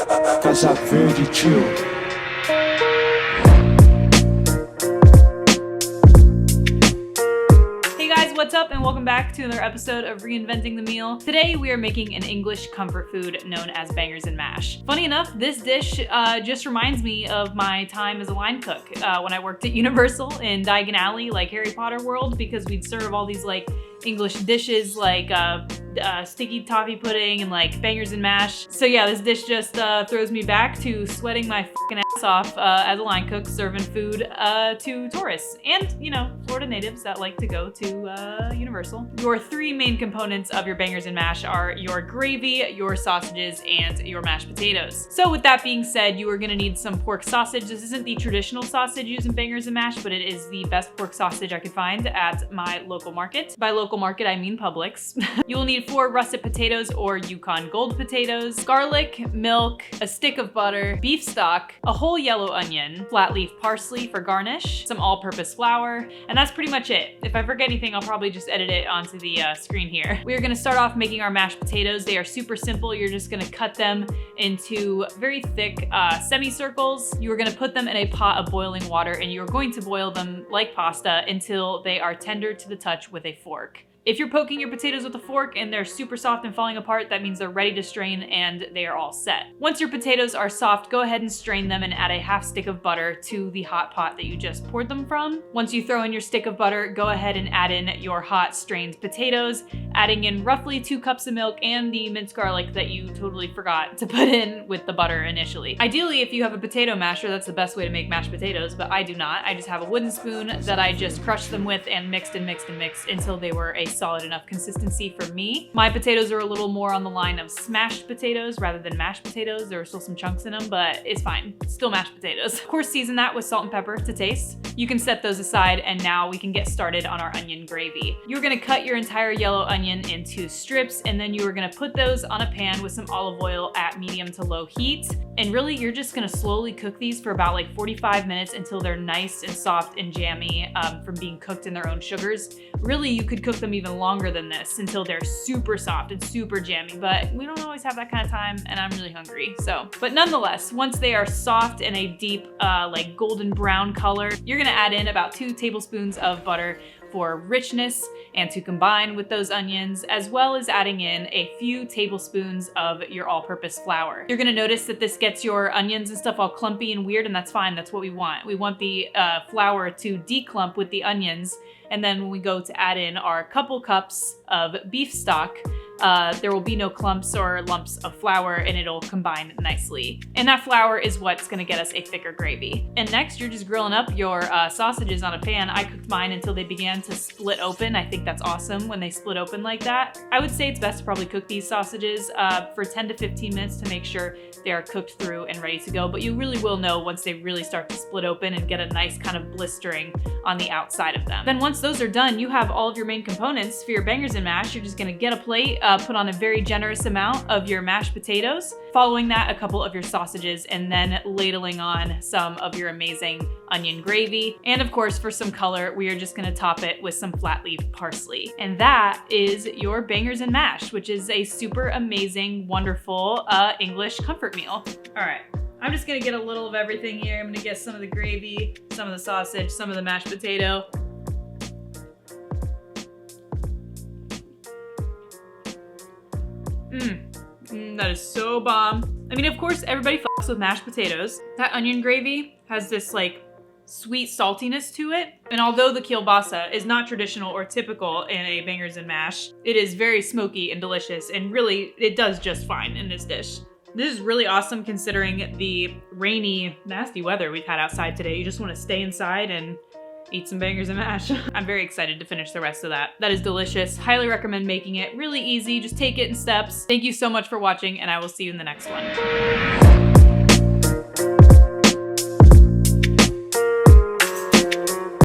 Casa Verde Chill. What's up and welcome back to another episode of Reinventing the Meal. Today we are making an English comfort food known as bangers and mash. Funny enough, this dish just reminds me of my time as a line cook when I worked at Universal in Diagon Alley, like Harry Potter world, because we'd serve all these like English dishes like sticky toffee pudding and like bangers and mash. So yeah, this dish just throws me back to sweating my fucking ass off as a line cook serving food to tourists and, you know, Florida natives that like to go to Universal. Your three main components of your bangers and mash are your gravy, your sausages, and your mashed potatoes. So with that being said, you are gonna need some pork sausage. This isn't the traditional sausage used in bangers and mash, but it is the best pork sausage I could find at my local market. By local market, I mean Publix. You will need 4 russet potatoes or Yukon Gold potatoes, garlic, milk, a stick of butter, beef stock, a whole yellow onion, flat leaf parsley for garnish, some all-purpose flour, and that's pretty much it. If I forget anything, I'll probably just edit it onto the screen here. We are gonna start off making our mashed potatoes. They are super simple. You're just gonna cut them into very thick semicircles. You are gonna put them in a pot of boiling water and you're going to boil them like pasta until they are tender to the touch with a fork. If you're poking your potatoes with a fork and they're super soft and falling apart, that means they're ready to strain and they are all set. Once your potatoes are soft, go ahead and strain them and add a half stick of butter to the hot pot that you just poured them from. Once you throw in your stick of butter, go ahead and add in your hot strained potatoes, adding in roughly 2 cups of milk and the minced garlic that you totally forgot to put in with the butter initially. Ideally, if you have a potato masher, that's the best way to make mashed potatoes, but I do not. I just have a wooden spoon that I just crushed them with and mixed and mixed and mixed until they were a solid enough consistency for me. My potatoes are a little more on the line of smashed potatoes rather than mashed potatoes. There are still some chunks in them, but it's fine. Still mashed potatoes. Of course, season that with salt and pepper to taste. You can set those aside and now we can get started on our onion gravy. You're gonna cut your entire yellow onion into strips and then you are gonna put those on a pan with some olive oil at medium to low heat. And really, you're just gonna slowly cook these for about like 45 minutes until they're nice and soft and jammy from being cooked in their own sugars. Really, you could cook them even longer than this until they're super soft and super jammy, but we don't always have that kind of time and I'm really hungry, so. But nonetheless, once they are soft and a deep like golden brown color, you're gonna add in about 2 tablespoons of butter for richness and to combine with those onions, as well as adding in a few tablespoons of your all-purpose flour. You're gonna notice that this gets your onions and stuff all clumpy and weird, and that's fine, that's what we want. We want the flour to declump with the onions, and then when we go to add in our couple cups of beef stock, there will be no clumps or lumps of flour and it'll combine nicely. And that flour is what's gonna get us a thicker gravy. And next, you're just grilling up your sausages on a pan. I cooked mine until they began to split open. I think that's awesome when they split open like that. I would say it's best to probably cook these sausages for 10 to 15 minutes to make sure they are cooked through and ready to go. But you really will know once they really start to split open and get a nice kind of blistering on the outside of them. Then once those are done, you have all of your main components for your bangers and mash. You're just gonna get a plate, put on a very generous amount of your mashed potatoes, following that a couple of your sausages, and then ladling on some of your amazing onion gravy. And of course, for some color, we are just gonna top it with some flat leaf parsley. And that is your bangers and mash, which is a super amazing, wonderful English comfort meal. All right. I'm just gonna get a little of everything here. I'm gonna get some of the gravy, some of the sausage, some of the mashed potato. That is so bomb. I mean, of course, everybody fucks with mashed potatoes. That onion gravy has this like sweet saltiness to it. And although the kielbasa is not traditional or typical in a bangers and mash, it is very smoky and delicious, and really, it does just fine in this dish. This is really awesome considering the rainy, nasty weather we've had outside today. You just want to stay inside and eat some bangers and mash. I'm very excited to finish the rest of that. That is delicious. Highly recommend making it. Really easy. Just take it in steps. Thank you so much for watching, and I will see you in the next one.